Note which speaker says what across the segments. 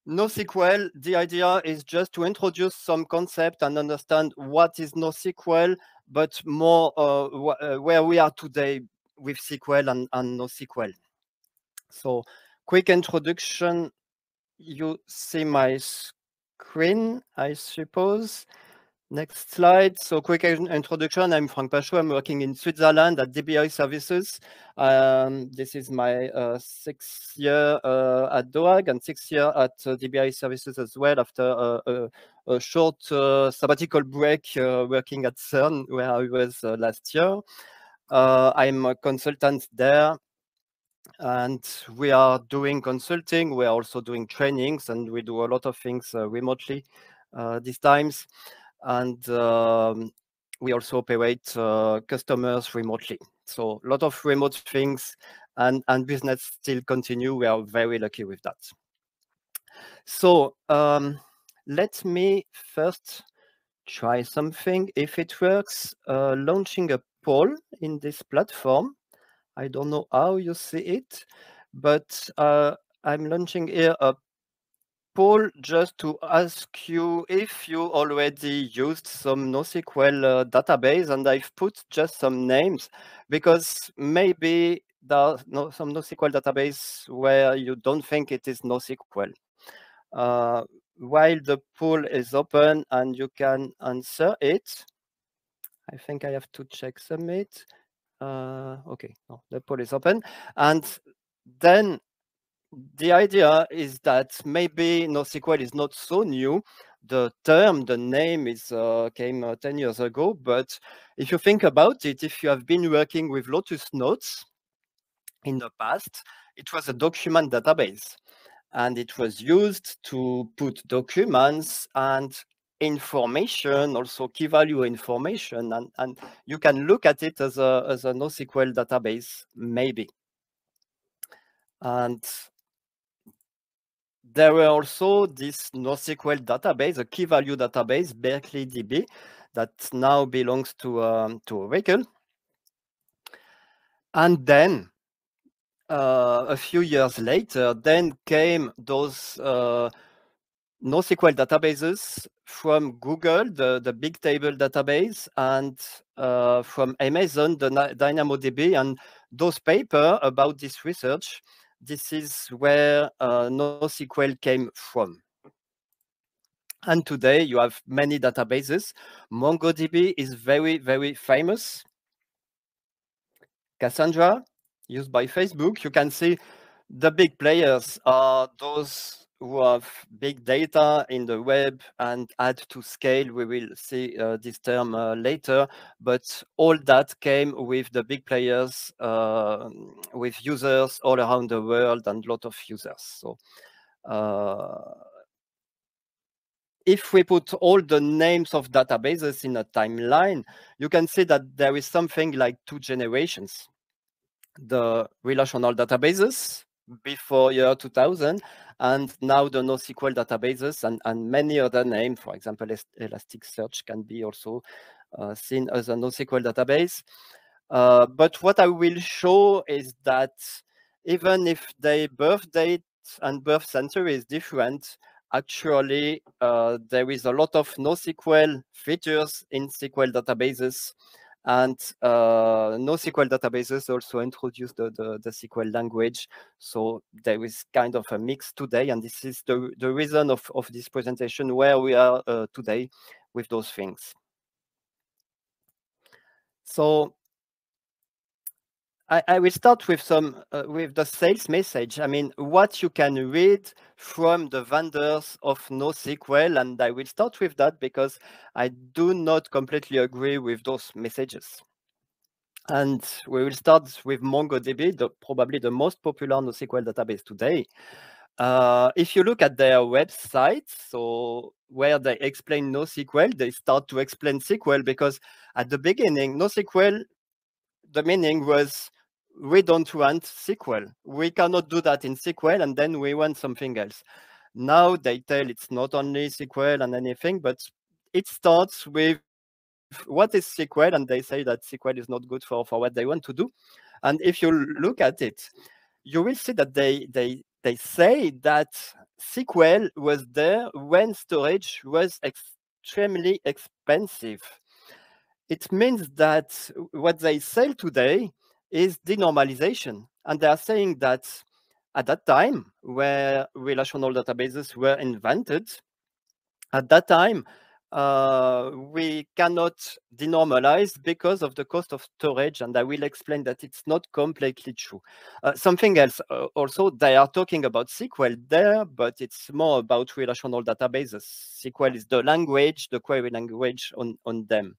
Speaker 1: NoSQL, the idea is just to introduce some concept and understand what is NoSQL, but more where we are today with SQL and NoSQL. So quick introduction, you see my screen, I suppose. Next slide. So quick introduction. I'm Franck Pachot. I'm working in Switzerland at DBI Services. This is my 6th year at DOAG and 6th year at DBI Services as well, after a short sabbatical break working at CERN, where I was last year. I'm a consultant there, and we are doing consulting. We are also doing trainings, and we do a lot of things remotely these times. And we also operate customers remotely. So a lot of remote things, and business still continue. We are very lucky with that. So let me first try something, if it works, launching a poll in this platform. I don't know how you see it, but I'm launching here a poll just to ask you if you already used some NoSQL database, and I've put just some names because maybe there's some NoSQL database where you don't think it is NoSQL. While the poll is open and you can answer it, I think I have to check submit. Okay, no, the poll is open, and then the idea is that maybe NoSQL is not so new. The term, the name is came 10 years ago, but if you think about it, if you have been working with Lotus Notes in the past, it was a document database, and it was used to put documents and information, also key value information, and you can look at it as a NoSQL database, maybe. And there were also this NoSQL database, a key value database, Berkeley DB, that now belongs to Oracle. And then a few years later, then came those NoSQL databases from Google, the big table database, and from Amazon, the DynamoDB, and those papers about this research. This is where NoSQL came from. And today you have many databases. MongoDB is very, very famous. Cassandra, used by Facebook. You can see the big players are those who have big data in the web and add to scale. We will see this term later, but all that came with the big players, with users all around the world and a lot of users. So if we put all the names of databases in a timeline, you can see that there is something like 2 generations. The relational databases before year 2000, and now the NoSQL databases, and many other names. For example, Elasticsearch can be also seen as a NoSQL database. But what I will show is that even if the birth date and birth century is different, actually there is a lot of NoSQL features in SQL databases, and NoSQL databases also introduce the SQL language. So there is kind of a mix today, and this is the reason of this presentation, where we are today with those things. So I will start with some with the sales message. I mean, what you can read from the vendors of NoSQL, and I will start with that because I do not completely agree with those messages. And we will start with MongoDB, probably the most popular NoSQL database today. If you look at their website, so where they explain NoSQL, they start to explain SQL, because at the beginning, NoSQL, the meaning was, we don't want SQL. We cannot do that in SQL, and then we want something else. Now they tell it's not only SQL and anything, but it starts with what is SQL, and they say that SQL is not good for what they want to do. And if you look at it, you will see that they they say that SQL was there when storage was extremely expensive. It means that what they say today is denormalization. And they are saying that at that time, where relational databases were invented, at that time, we cannot denormalize because of the cost of storage, and I will explain that it's not completely true. Something else also, they are talking about SQL there, but it's more about relational databases. SQL is the language, the query language on them.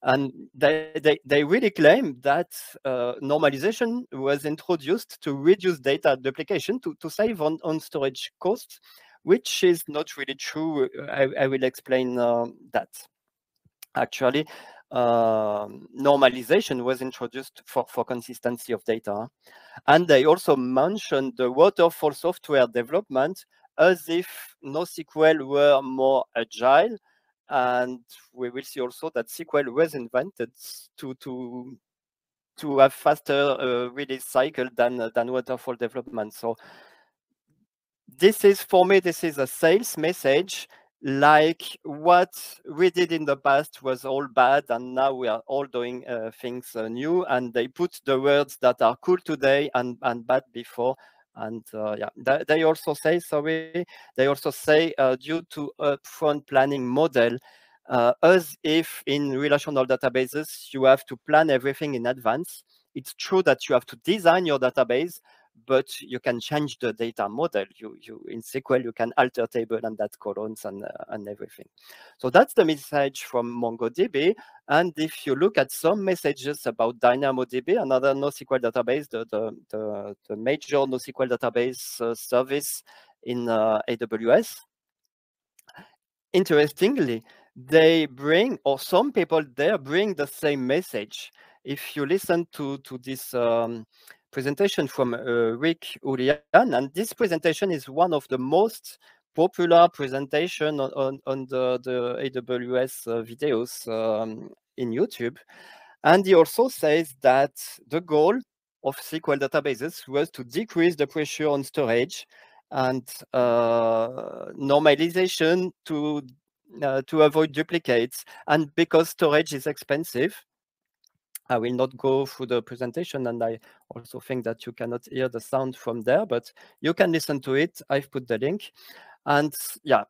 Speaker 1: And they really claim that normalization was introduced to reduce data duplication, to save on storage costs, which is not really true. I will explain that. Actually, normalization was introduced for consistency of data. And they also mentioned the waterfall software development as if NoSQL were more agile. And we will see also that SQL was invented to have faster release cycle than waterfall development. So this is, for me, this is a sales message, like what we did in the past was all bad, and now we are all doing things new, and they put the words that are cool today and bad before. And yeah, they also say, sorry, they also say due to upfront planning model, as if in relational databases, you have to plan everything in advance. It's true that you have to design your database, but you can change the data model. You in SQL, you can alter table and add columns and everything. So that's the message from MongoDB. And if you look at some messages about DynamoDB, another NoSQL database, the major NoSQL database service in AWS, interestingly, they bring, or some people there bring the same message. If you listen to this presentation from Rick Ulian, and this presentation is one of the most popular presentation on the AWS videos in YouTube. And he also says that the goal of SQL databases was to decrease the pressure on storage and normalization to avoid duplicates. And because storage is expensive, I will not go through the presentation, and I also think that you cannot hear the sound from there, but you can listen to it. I've put the link. And yeah,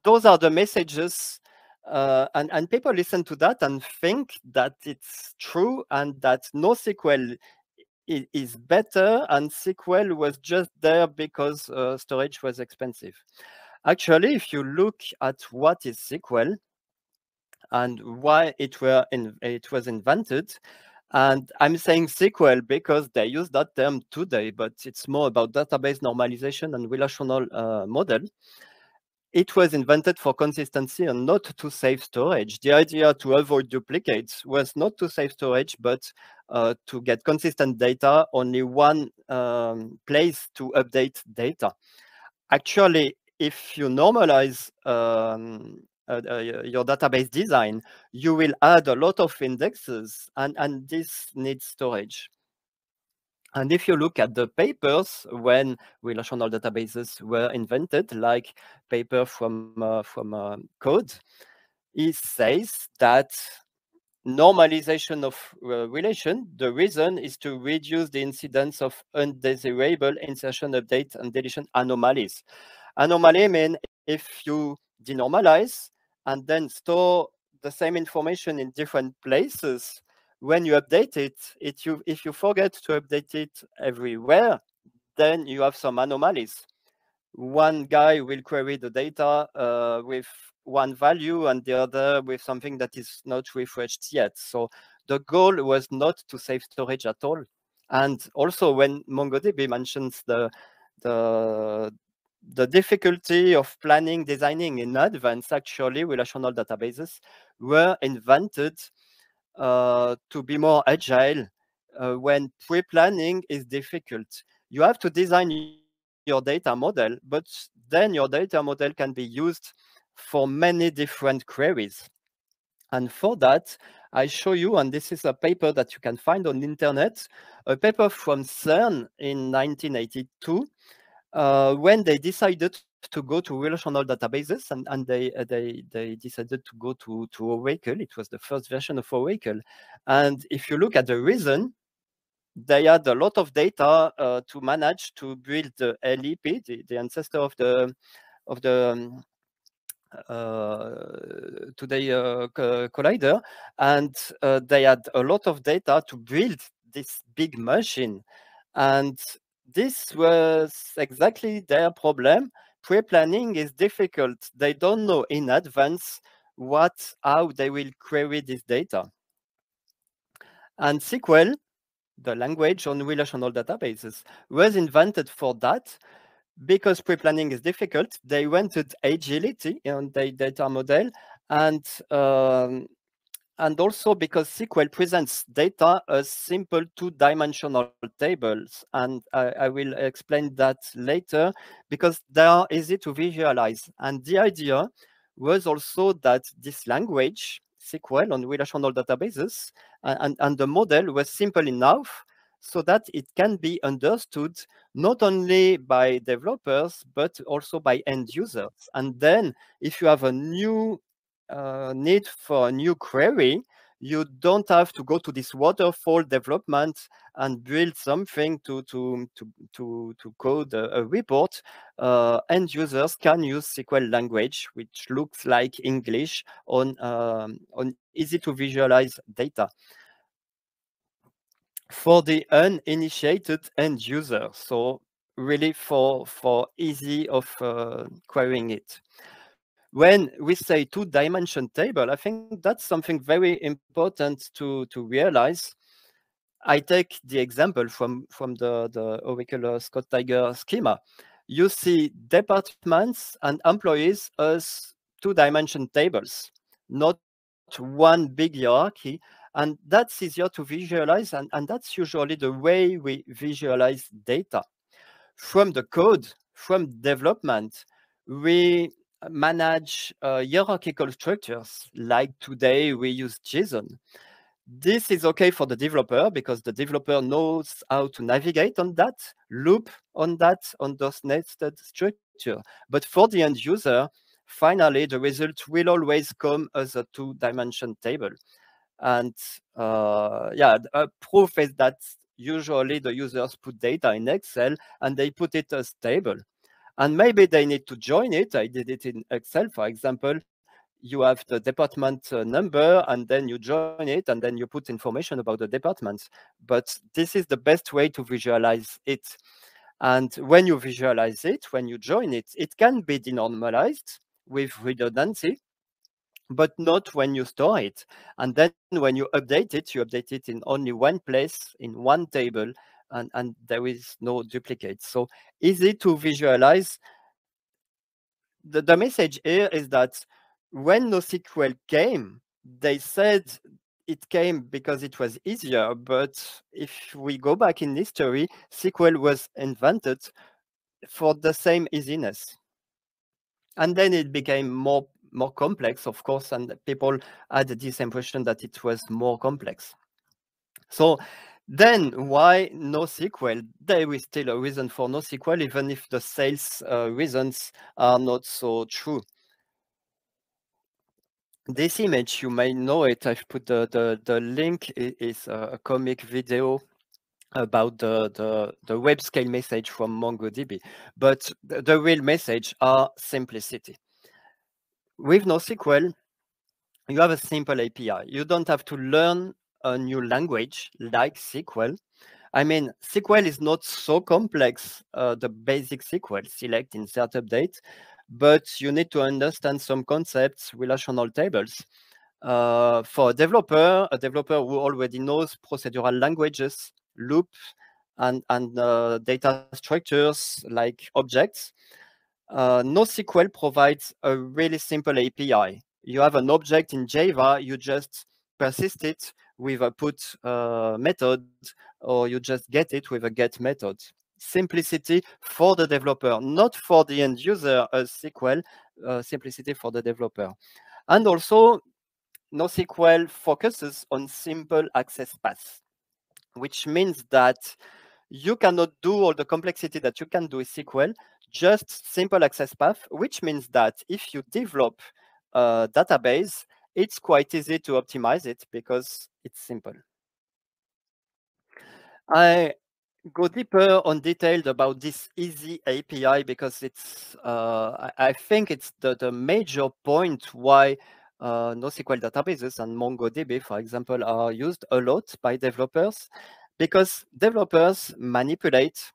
Speaker 1: those are the messages. And people listen to that and think that it's true and that NoSQL is better, and SQL was just there because storage was expensive. Actually, if you look at what is SQL and why it was invented, and I'm saying SQL because they use that term today, but it's more about database normalization and relational model. It was invented for consistency and not to save storage. The idea to avoid duplicates was not to save storage, but to get consistent data, only one place to update data. Actually, if you normalize your database design, you will add a lot of indexes, and this needs storage. And if you look at the papers when relational databases were invented, like paper from Code, it says that normalization of relation, the reason is to reduce the incidence of undesirable insertion, update, and deletion anomalies. Anomaly mean if you denormalize and then store the same information in different places, when you update it, if you forget to update it everywhere, then you have some anomalies. One guy will query the data with one value and the other with something that is not refreshed yet. So the goal was not to save storage at all. And also when MongoDB mentions the difficulty of planning, designing in advance, actually relational databases were invented to be more agile when pre-planning is difficult. You have to design your data model, but then your data model can be used for many different queries. And for that, I show you, and this is a paper that you can find on the internet, a paper from CERN in 1982, when they decided to go to relational databases, and they decided to go to Oracle. It was the first version of Oracle. And if you look at the reason, they had a lot of data to manage to build the LEP, the ancestor of the today collider, and they had a lot of data to build this big machine. And this was exactly their problem. Pre-planning is difficult. They don't know in advance how they will query this data. And SQL, the language on relational databases, was invented for that. Because pre-planning is difficult, they wanted agility in their data model, and also because SQL presents data as simple two-dimensional tables. And I will explain that later, because they are easy to visualize. And the idea was also that this language, SQL on relational databases, and the model was simple enough so that it can be understood not only by developers, but also by end users. And then if you have a new need for a new query, you don't have to go to this waterfall development and build something to code a report. End users can use SQL language, which looks like English on easy to visualize data for the uninitiated end user. So really for easy of querying it. When we say two-dimension table, I think that's something very important to realize. I take the example from the Oracle Scott Tiger schema. You see departments and employees as two-dimension tables, not one big hierarchy. And that's easier to visualize, and that's usually the way we visualize data. From the code, from development, we manage hierarchical structures. Like today, we use JSON. This is okay for the developer because the developer knows how to navigate on that, loop on those nested structure. But for the end user, finally, the result will always come as a two-dimension table. And yeah, a proof is that usually the users put data in Excel and they put it as table. And maybe they need to join it. I did it in Excel, for example. You have the department number, and then you join it, and then you put information about the department. But this is the best way to visualize it. And when you visualize it, when you join it, it can be denormalized with redundancy, but not when you store it. And then when you update it in only one place, in one table, and there is no duplicate. So easy to visualize. The message here is that when NoSQL came, they said it came because it was easier. But if we go back in history, SQL was invented for the same easiness. And then it became more complex, of course, and people had this impression that it was more complex. So then why NoSQL? There is still a reason for NoSQL, even if the sales reasons are not so true. This image, you may know it. I've put the link. It is a comic video about the web scale message from MongoDB. But the real message are simplicity. With NoSQL, you have a simple API. You don't have to learn a new language like SQL. I mean, SQL is not so complex, the basic SQL, select, insert, update, but you need to understand some concepts, relational tables. For a developer who already knows procedural languages, loop, and data structures like objects, NoSQL provides a really simple API. You have an object in Java, you just persist it with a put method, or you just get it with a get method. Simplicity for the developer, not for the end user as SQL, simplicity for the developer. And also, NoSQL focuses on simple access paths, which means that you cannot do all the complexity that you can do with SQL, just simple access path, which means that if you develop a database, it's quite easy to optimize it because it's simple. I go deeper on detailed about this easy API because it's I think it's the major point why NoSQL databases and MongoDB, for example, are used a lot by developers because developers manipulate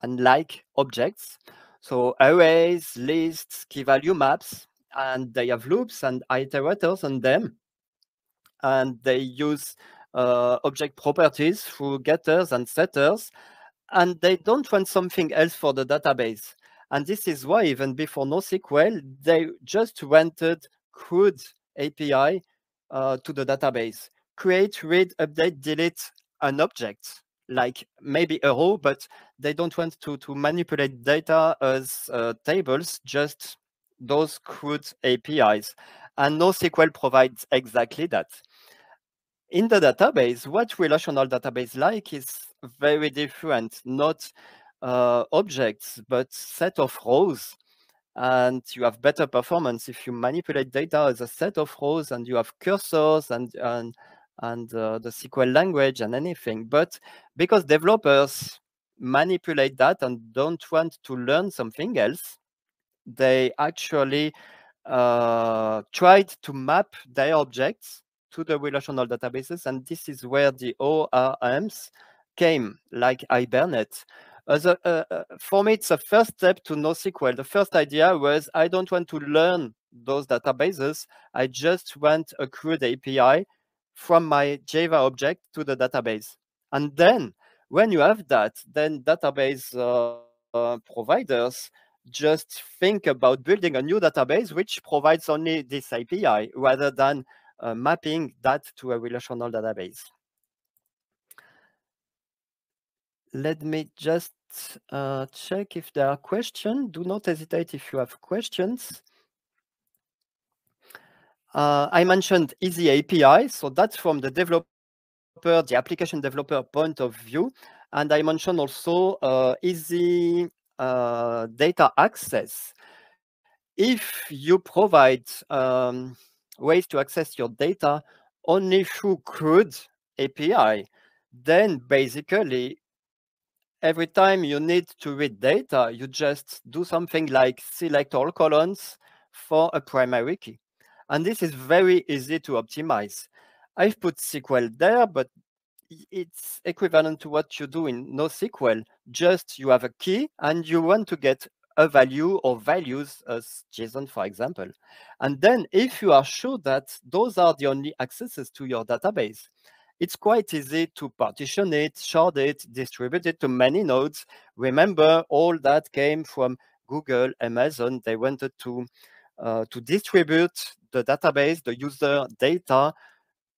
Speaker 1: and like objects. So arrays, lists, key value maps, and they have loops and iterators on them. And they use object properties through getters and setters, and they don't want something else for the database. And this is why even before NoSQL, they just wanted crude API to the database. Create, read, update, delete an object, like maybe a row, but they don't want to manipulate data as tables, just those crude APIs. And NoSQL provides exactly that. In the database, what relational database like is very different, not objects, but set of rows. And you have better performance if you manipulate data as a set of rows and you have cursors and the SQL language and anything. But because developers manipulate that and don't want to learn something else, they actually tried to map their objects to the relational databases, and this is where the ORMs came, like Hibernate. For me, it's a first step to NoSQL. The first idea was I don't want to learn those databases. I just want a crude API from my Java object to the database. And then when you have that, then database providers just think about building a new database which provides only this API rather than mapping that to a relational database. Let me just check if there are questions. Do not hesitate if you have questions. I mentioned easy API, so that's from the developer, the application developer point of view. And I mentioned also easy data access. If you provide ways to access your data only through CRUD API, then basically every time you need to read data, you just do something like select all columns for a primary key. And this is very easy to optimize. I've put SQL there, but it's equivalent to what you do in NoSQL. Just you have a key and you want to get a value or values as JSON, for example. And then if you are sure that those are the only accesses to your database, it's quite easy to partition it, shard it, distribute it to many nodes. Remember, all that came from Google, Amazon. They wanted to distribute the database, the user data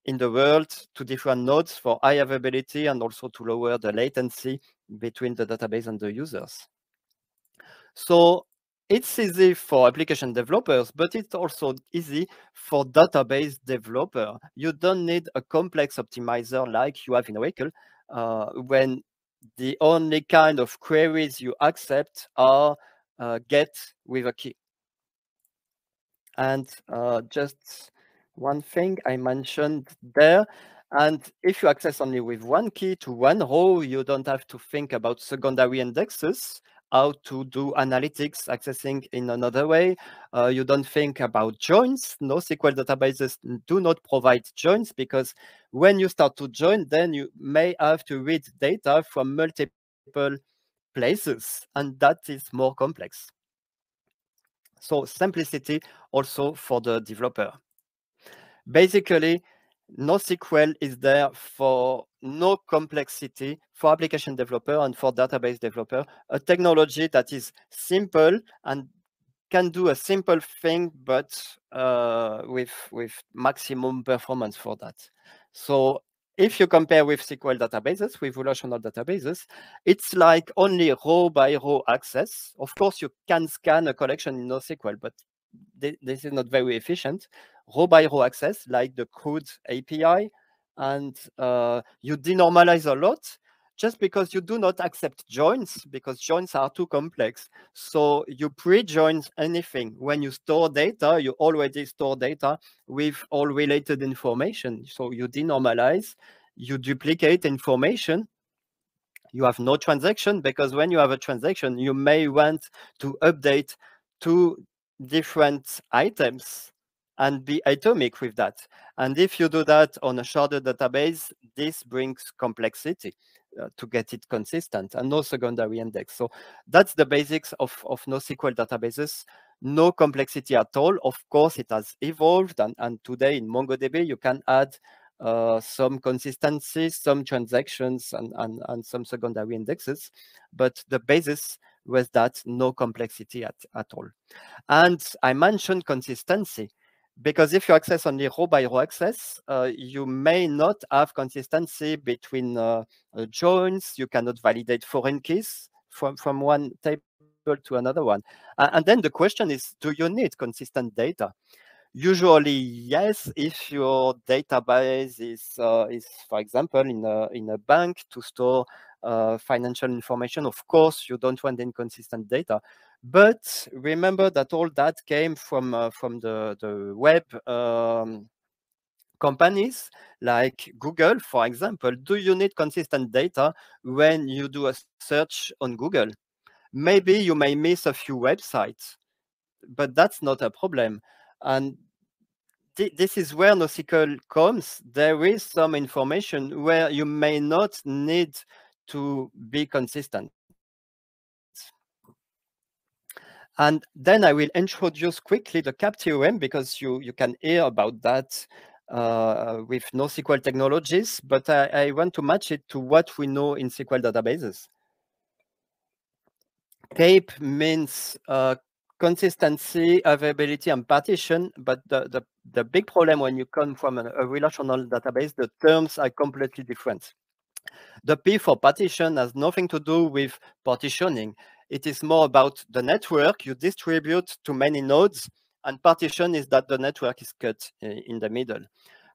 Speaker 1: in the world to different nodes for high availability and also to lower the latency between the database and the users. So it's easy for application developers, but it's also easy for database developer. You don't need a complex optimizer like you have in Oracle when the only kind of queries you accept are get with a key. And just one thing I mentioned there. And if you access only with one key to one row, you don't have to think about secondary indexes, how to do analytics accessing in another way. You don't think about joins. NoSQL databases do not provide joins because when you start to join, then you may have to read data from multiple places, and that is more complex. So simplicity also for the developer. Basically, NoSQL is there for no complexity for application developer and for database developer, a technology that is simple and can do a simple thing, but with maximum performance for that. So if you compare with SQL databases, with relational databases, it's like only row by row access. Of course, you can scan a collection in NoSQL, but this is not very efficient. Row by row access, like the CRUD API, and you denormalize a lot. just because you do not accept joins, because joins are too complex. So you pre-join anything. When you store data, you already store data with all related information. So you denormalize, you duplicate information. You have no transaction, because when you have a transaction, you may want to update two different items and be atomic with that. And if you do that on a sharded database, this brings complexity to get it consistent, and no secondary index. So that's the basics of NoSQL databases. No complexity at all. Of course, it has evolved, and today in MongoDB, you can add some consistency, some transactions, and some secondary indexes. But the basis was that no complexity at all. And I mentioned consistency, because if you access only row by row access, you may not have consistency between joins. You cannot validate foreign keys from one table to another one. And then the question is, do you need consistent data? Usually, yes, if your database is, for example, in a bank to store financial information, of course, you don't want inconsistent data. But remember that all that came from the web companies like Google, for example. Do you need consistent data when you do a search on Google? Maybe you may miss a few websites, but that's not a problem. And this is where NoSQL comes. There is some information where you may not need to be consistent. And then I will introduce quickly the CAP theorem, because you can hear about that with NoSQL technologies, but I want to match it to what we know in SQL databases. CAPE means consistency, availability, and partition. But the big problem when you come from a relational database, the terms are completely different. The P for partition has nothing to do with partitioning. It is more about the network you distribute to many nodes, and partition is that the network is cut in the middle.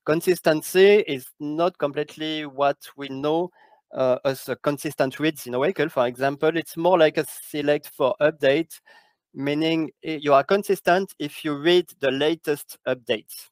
Speaker 1: Consistency is not completely what we know as a consistent reads in Oracle, for example. It's more like a select for update, meaning you are consistent if you read the latest updates.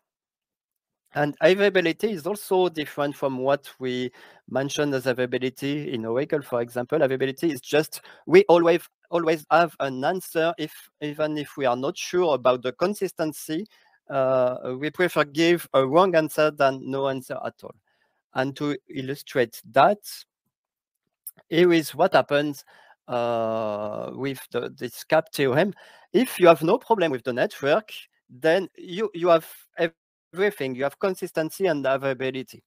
Speaker 1: And availability is also different from what we mentioned as availability in Oracle, for example. Availability is just, we always have an answer, even if we are not sure about the consistency. We prefer give a wrong answer than no answer at all. And to illustrate that, here is what happens with this CAP theorem. If you have no problem with the network, then you have everything. You have consistency and availability.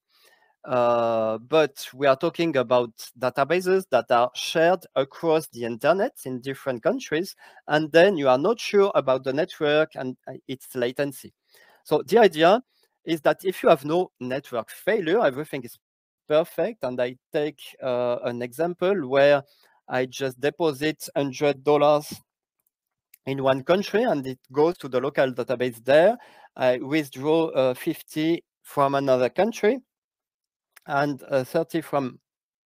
Speaker 1: But we are talking about databases that are shared across the internet in different countries, and then you are not sure about the network and its latency. So the idea is that if you have no network failure, everything is perfect. And I take an example where I just deposit $100 in one country, and it goes to the local database there. I withdraw 50 from another country and 30 from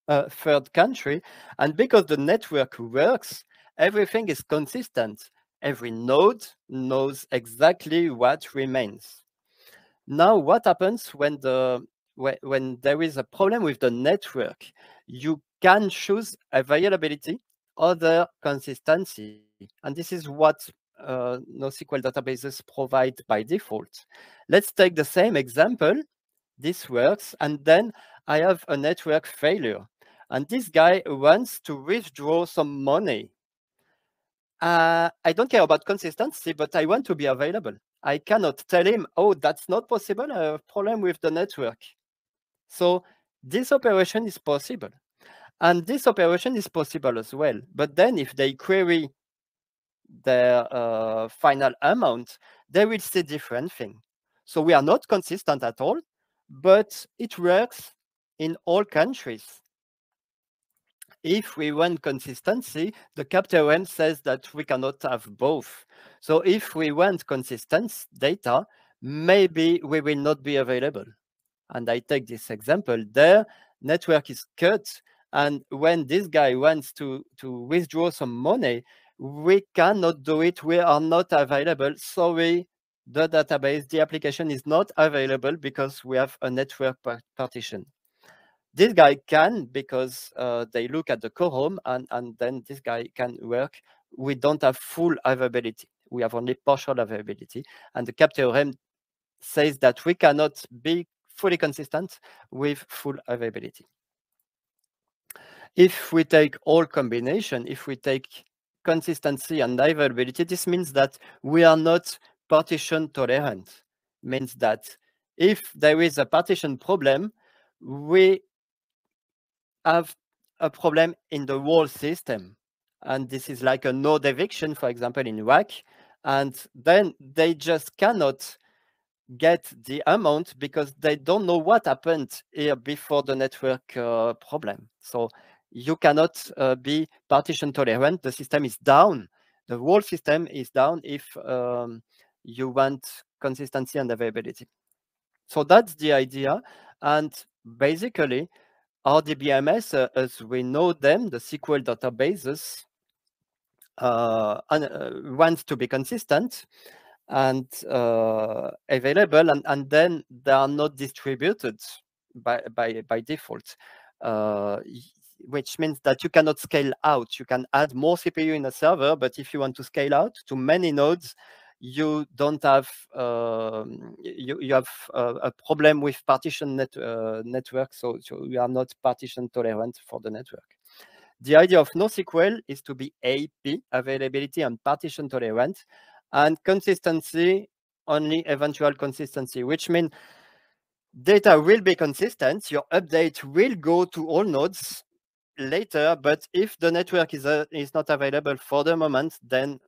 Speaker 1: a third country. And because the network works, everything is consistent. Every node knows exactly what remains. Now, what happens when there is a problem with the network? You can choose availability, other consistency. And this is what NoSQL databases provide by default. Let's take the same example. This works, and then I have a network failure. And this guy wants to withdraw some money. I don't care about consistency, but I want to be available. I cannot tell him, oh, that's not possible. I have a problem with the network. So this operation is possible. And this operation is possible as well. But then if they query their final amount, they will see different thing. So we are not consistent at all, but it works in all countries. If we want consistency, the CAP theorem says that we cannot have both. So if we want consistent data, maybe we will not be available. And I take this example there. Network is cut, And when this guy wants to withdraw some money, we cannot do it. We are not available. Sorry, the database, the application is not available because we have a network partition. This guy can, because they look at the quorum, and then this guy can work. We don't have full availability. We have only partial availability. And the CAP theorem says that we cannot be fully consistent with full availability. If we take all combination, if we take consistency and availability, this means that we are not partition tolerant. Means that if there is a partition problem, we have a problem in the whole system. And this is like a node eviction, for example, in WAC. And then they just cannot get the amount because they don't know what happened here before the network problem. So you cannot be partition tolerant. The system is down. The whole system is down if you want consistency and availability. So that's the idea. And basically, our DBMS, as we know them, the SQL databases, want to be consistent and available, and then they are not distributed by default, which means that you cannot scale out. You can add more CPU in a server, but if you want to scale out to many nodes, you don't have you have a problem with partition network, so you are not partition tolerant for the network. The idea of NoSQL is to be AP, availability and partition tolerant, and consistency, only eventual consistency, which means data will be consistent. Your update will go to all nodes later, but if the network is not available for the moment, then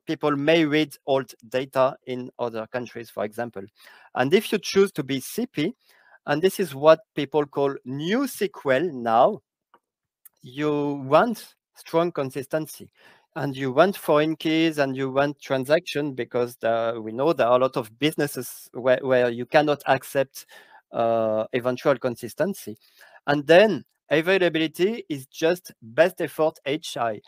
Speaker 1: people may read old data in other countries, for example. And if you choose to be CP, and this is what people call NewSQL now, you want strong consistency, and you want foreign keys, and you want transaction, because we know there are a lot of businesses where you cannot accept eventual consistency. And then availability is just best effort HI.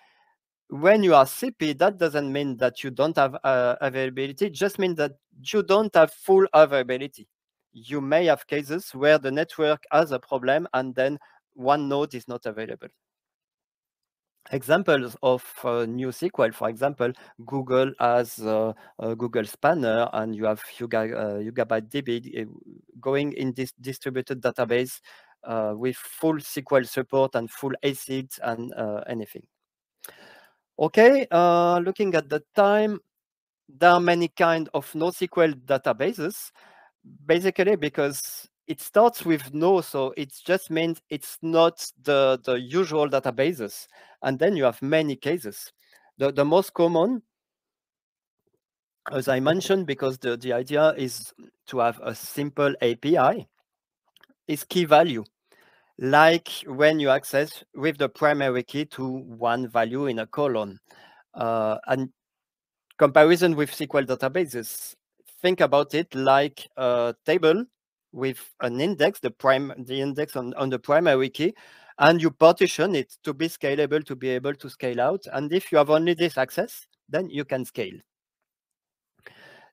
Speaker 1: When you are CP, that doesn't mean that you don't have availability, it just means that you don't have full availability. You may have cases where the network has a problem and then one node is not available. Examples of NewSQL, for example, Google has Google Spanner, and you have Yugabyte DB going in this distributed database with full SQL support and full ACID and anything. Okay, looking at the time, there are many kinds of NoSQL databases, basically because it starts with no, so it just means it's not the usual databases. And then you have many cases. The most common, as I mentioned, because the idea is to have a simple API, is key value. Like when you access with the primary key to one value in a column. And comparison with SQL databases, think about it like a table with an index, the index on the primary key, and you partition it to be scalable, to be able to scale out. And if you have only this access, then you can scale.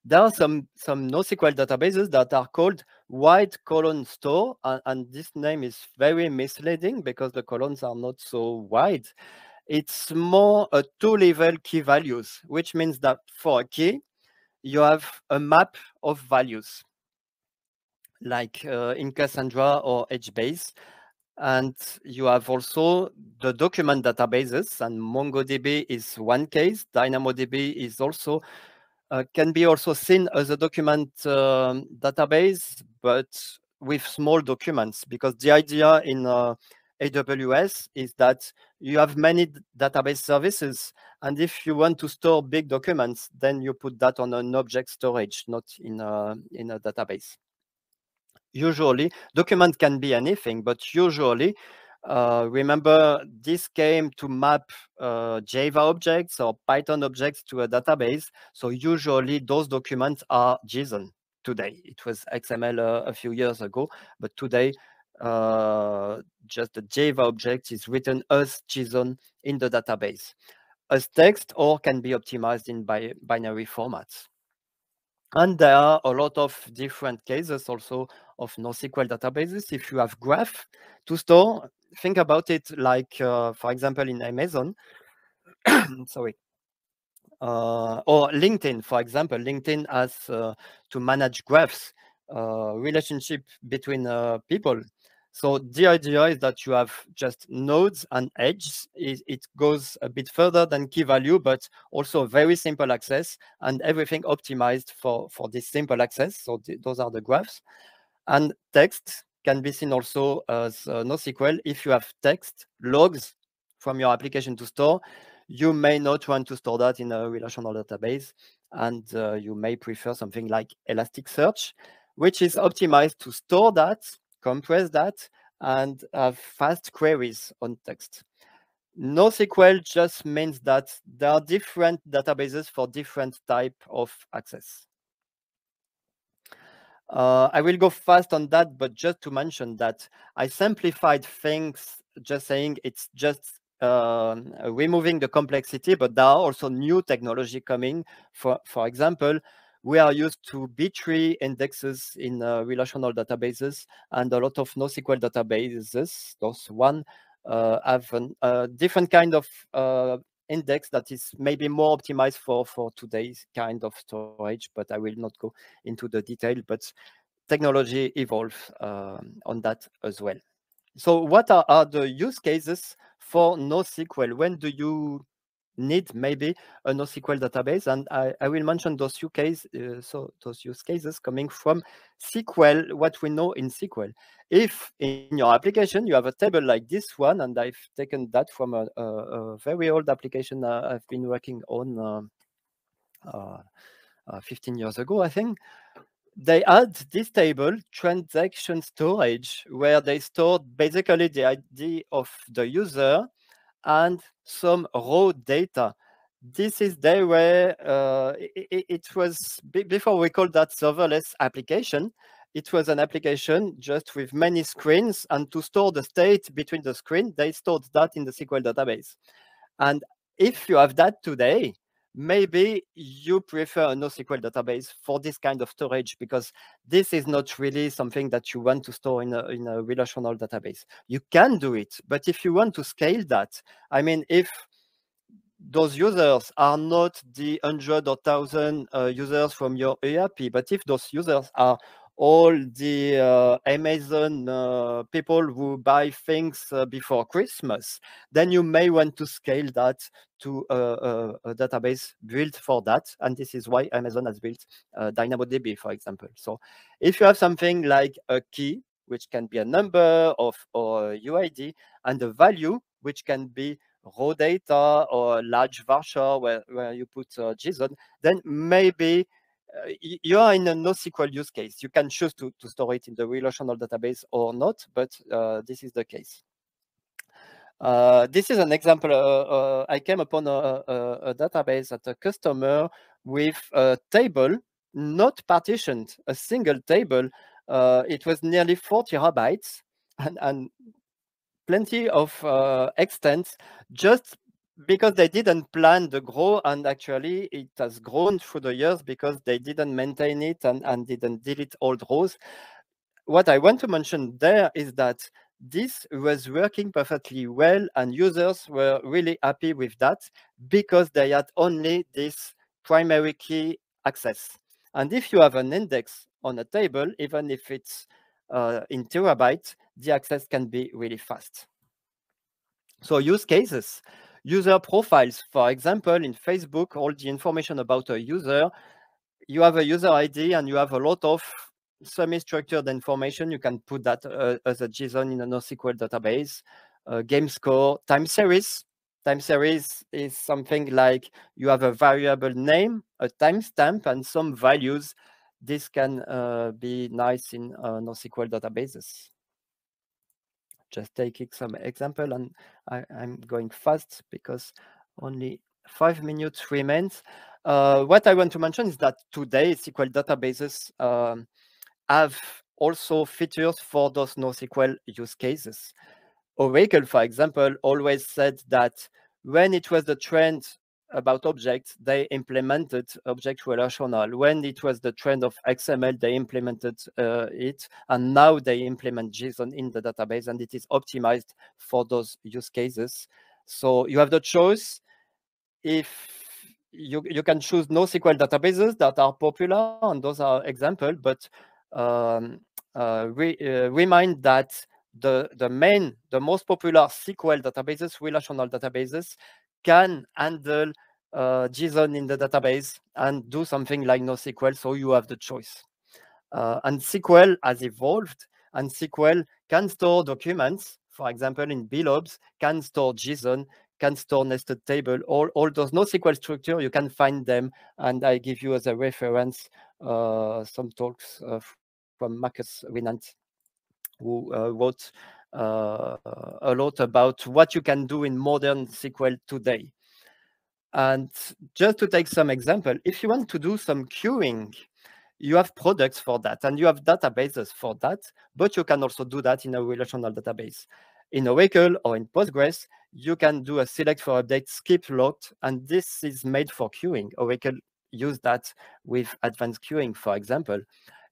Speaker 1: There are some NoSQL databases that are called wide column store, and this name is very misleading because the columns are not so wide. It's more a two-level key values, which means that for a key, you have a map of values, like in Cassandra or HBase. And you have also the document databases, and MongoDB is one case. DynamoDB is also can be also seen as a document database, but with small documents, because the idea in AWS is that you have many database services, and if you want to store big documents, then you put that on an object storage, not in a database. Usually, document can be anything, but usually, remember, this came to map Java objects or Python objects to a database. So usually those documents are JSON today. It was XML a few years ago, but today just the Java object is written as JSON in the database, as text, or can be optimized in binary formats. And there are a lot of different cases also of NoSQL databases. If you have graph to store, think about it like, for example, in Amazon, sorry, or LinkedIn, for example. LinkedIn has to manage graphs, relationship between people. So the idea is that you have just nodes and edges. It goes a bit further than key value, but also very simple access and everything optimized for this simple access. So those are the graphs. And text can be seen also as NoSQL. If you have text logs from your application to store, you may not want to store that in a relational database, and you may prefer something like Elasticsearch, which is optimized to store that, compress that, and have fast queries on text. NoSQL just means that there are different databases for different type of access. I will go fast on that, but just to mention that I simplified things, just saying it's just removing the complexity, but there are also new technology coming. For example, we are used to B-tree indexes in relational databases, and a lot of NoSQL databases, those one, have a different kind of index that is maybe more optimized for today's kind of storage, but I will not go into the detail, but technology evolves on that as well. So what are the use cases for NoSQL? When do you need maybe a NoSQL database? And I will mention those those use cases coming from SQL, what we know in SQL. If in your application you have a table like this one, and I've taken that from a very old application I've been working on 15 years ago, I think. They add this table, transaction storage, where they stored basically the ID of the user and some raw data. This is the way it was before we called that serverless application. It was an application just with many screens, and to store the state between the screen, they stored that in the SQL database. And if you have that today, maybe you prefer a NoSQL database for this kind of storage, because this is not really something that you want to store in a relational database. You can do it, but if you want to scale that, I mean, if those users are not the 100 or 1,000 users from your ERP, but if those users are all the Amazon people who buy things before Christmas, then you may want to scale that to a database built for that. And this is why Amazon has built DynamoDB, for example. So if you have something like a key, which can be a number or UID, and a value, which can be raw data or large varchar where you put JSON, then maybe you are in a NoSQL use case. You can choose to store it in the relational database or not, but this is the case. This is an example. I came upon a database at a customer with a table, not partitioned, a single table. It was nearly 4 terabytes and plenty of extents, just because they didn't plan the grow, and actually it has grown through the years because they didn't maintain it and didn't delete old rows. What I want to mention there is that this was working perfectly well, and users were really happy with that because they had only this primary key access. And if you have an index on a table, even if it's in terabytes, the access can be really fast. So use cases, user profiles. For example, in Facebook, all the information about a user, you have a user ID and you have a lot of semi-structured information. You can put that as a JSON in a NoSQL database. Game score, time series. Time series is something like you have a variable name, a timestamp, and some values. This can be nice in NoSQL databases. Just taking some example, and I'm going fast because only 5 minutes remains. What I want to mention is that today SQL databases have also features for those NoSQL use cases. Oracle, for example, always said that when it was the trend about objects, they implemented object relational. When it was the trend of XML, they implemented it, and now they implement JSON in the database, and it is optimized for those use cases. So you have the choice. If you can choose NoSQL databases that are popular, and those are example, but remind that the most popular SQL databases, relational databases, can handle JSON in the database and do something like NoSQL, so you have the choice. And SQL has evolved, and SQL can store documents, for example, in blobs, can store JSON, can store nested table, all those NoSQL structure, you can find them, and I give you as a reference some talks from Marcus Winant, who wrote a lot about what you can do in modern SQL today. And just to take some example, if you want to do some queuing, you have products for that, and you have databases for that, but you can also do that in a relational database. In Oracle or in Postgres, you can do a select for update, skip locked, and this is made for queuing. Oracle use that with advanced queuing, for example.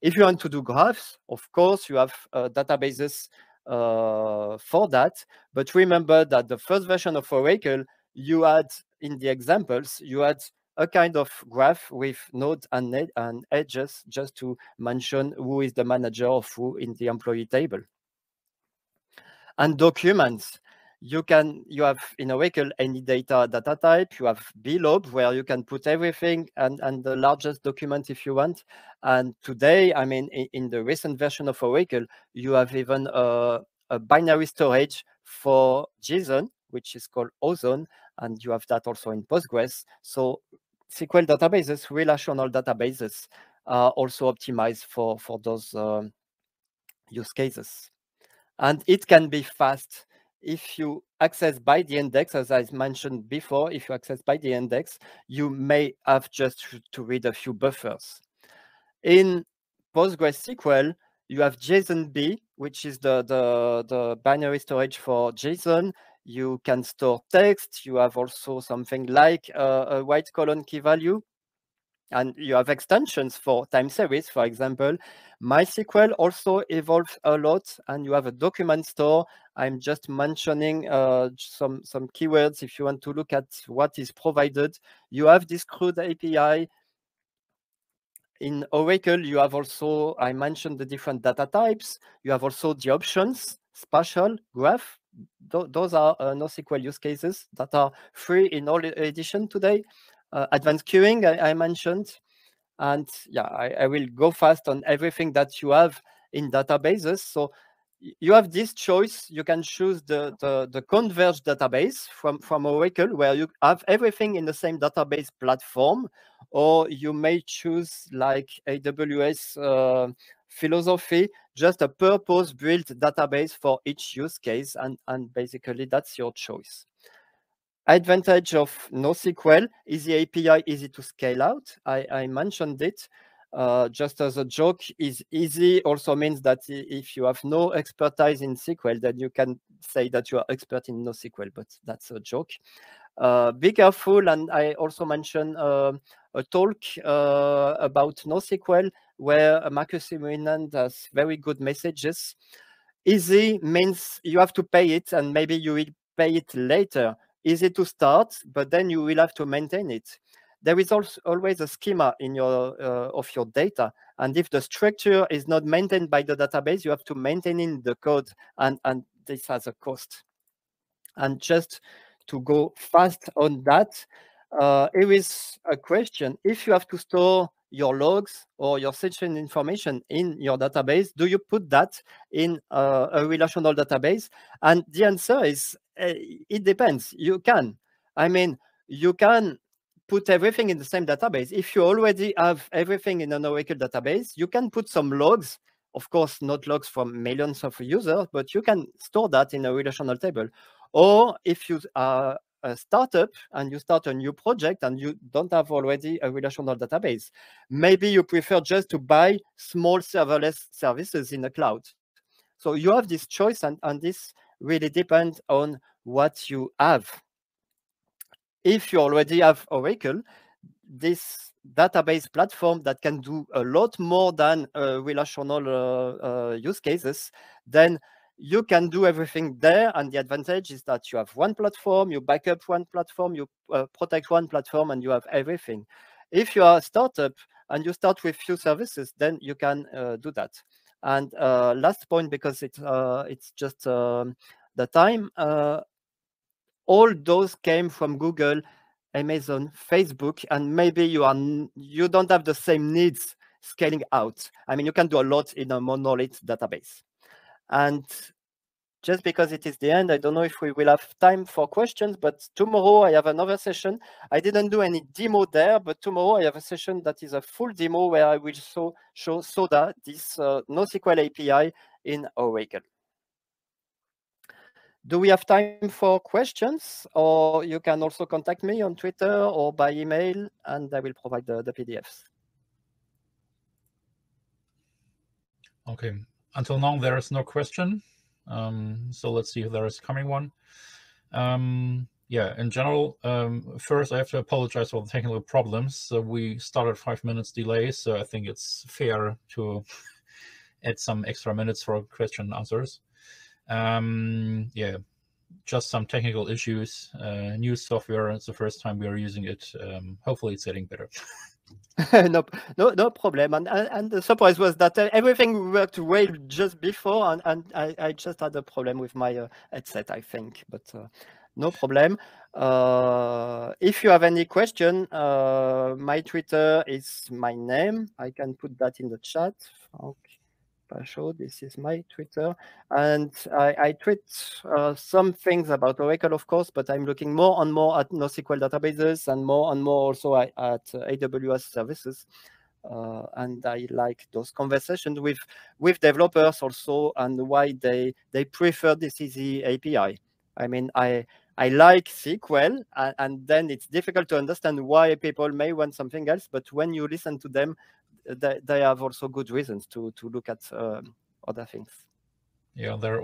Speaker 1: If you want to do graphs, of course, you have databases for that, but remember that the first version of Oracle, you had, in the examples, you had a kind of graph with nodes and edges, just to mention who is the manager of who in the employee table. And documents, you have in Oracle any data type, you have blob where you can put everything and the largest document if you want. And today, I mean, in the recent version of Oracle, you have even a binary storage for JSON, which is called Ozone, and you have that also in Postgres. So SQL databases, relational databases, are also optimized for those use cases. And it can be fast. If you access by the index, as I mentioned before, if you access by the index, you may have just to read a few buffers. In PostgreSQL, you have JSONB, which is the binary storage for JSON. You can store text. You have also something like a white colon key value. And you have extensions for time series, for example. MySQL also evolves a lot, and you have a document store. I'm just mentioning some keywords if you want to look at what is provided. You have this CRUD API. In Oracle, you have also, I mentioned the different data types. You have also the options, spatial, graph. Those are NoSQL use cases that are free in all edition today. Advanced queuing, I mentioned. And yeah, I will go fast on everything that you have in databases. So you have this choice. You can choose the converged database from Oracle, where you have everything in the same database platform, or you may choose like AWS philosophy, just a purpose-built database for each use case, and basically that's your choice. Advantage of NoSQL, easy API, easy to scale out. I mentioned it just as a joke. Is easy also means that if you have no expertise in SQL, then you can say that you are expert in NoSQL, but that's a joke. Be careful, and I also mentioned a talk about NoSQL where Marcus Winant has very good messages. Easy means you have to pay it, and maybe you will pay it later. Easy to start, but then you will have to maintain it. There is also always a schema in your of your data, and if the structure is not maintained by the database, you have to maintain in the code, and this has a cost. And just to go fast on that, here is a question. If you have to store your logs or your session information in your database, do you put that in a relational database? And the answer is, it depends. You can. I mean, you can put everything in the same database. If you already have everything in an Oracle database, you can put some logs. Of course, not logs from millions of users, but you can store that in a relational table. Or if you are a startup and you start a new project and you don't have already a relational database. Maybe you prefer just to buy small serverless services in the cloud. So you have this choice, and this really depends on what you have. If you already have Oracle, this database platform that can do a lot more than relational use cases, then you can do everything there. And the advantage is that you have one platform, you back up one platform, you protect one platform, and you have everything. If you are a startup and you start with few services, then you can do that. And last point, because it's just the time, all those came from Google, Amazon, Facebook, and maybe you don't have the same needs scaling out. I mean, you can do a lot in a monolith database. And just because it is the end, I don't know if we will have time for questions, but tomorrow I have another session. I didn't do any demo there, but tomorrow I have a session that is a full demo where I will show Soda, this NoSQL API in Oracle. Do we have time for questions? Or you can also contact me on Twitter or by email, and I will provide the PDFs.
Speaker 2: Okay. Until now, there is no question. So let's see if there is coming one. Yeah, in general, first I have to apologize for the technical problems. So we started 5 minutes delay, so I think it's fair to add some extra minutes for question and answers. Yeah, just some technical issues. New software, it's the first time we are using it. Hopefully it's getting better.
Speaker 1: No problem. And the surprise was that everything worked well just before, and I just had a problem with my headset, I think, but no problem. If you have any question, my Twitter is my name. I can put that in the chat. Franck Pachot, this is my Twitter. And I tweet some things about Oracle, of course, but I'm looking more and more at NoSQL databases and more also at AWS services. And I like those conversations with developers also, and why they prefer this easy API. I mean, I like SQL, and then it's difficult to understand why people may want something else, but when you listen to them, they have also good reasons to look at other things.
Speaker 2: Yeah, they're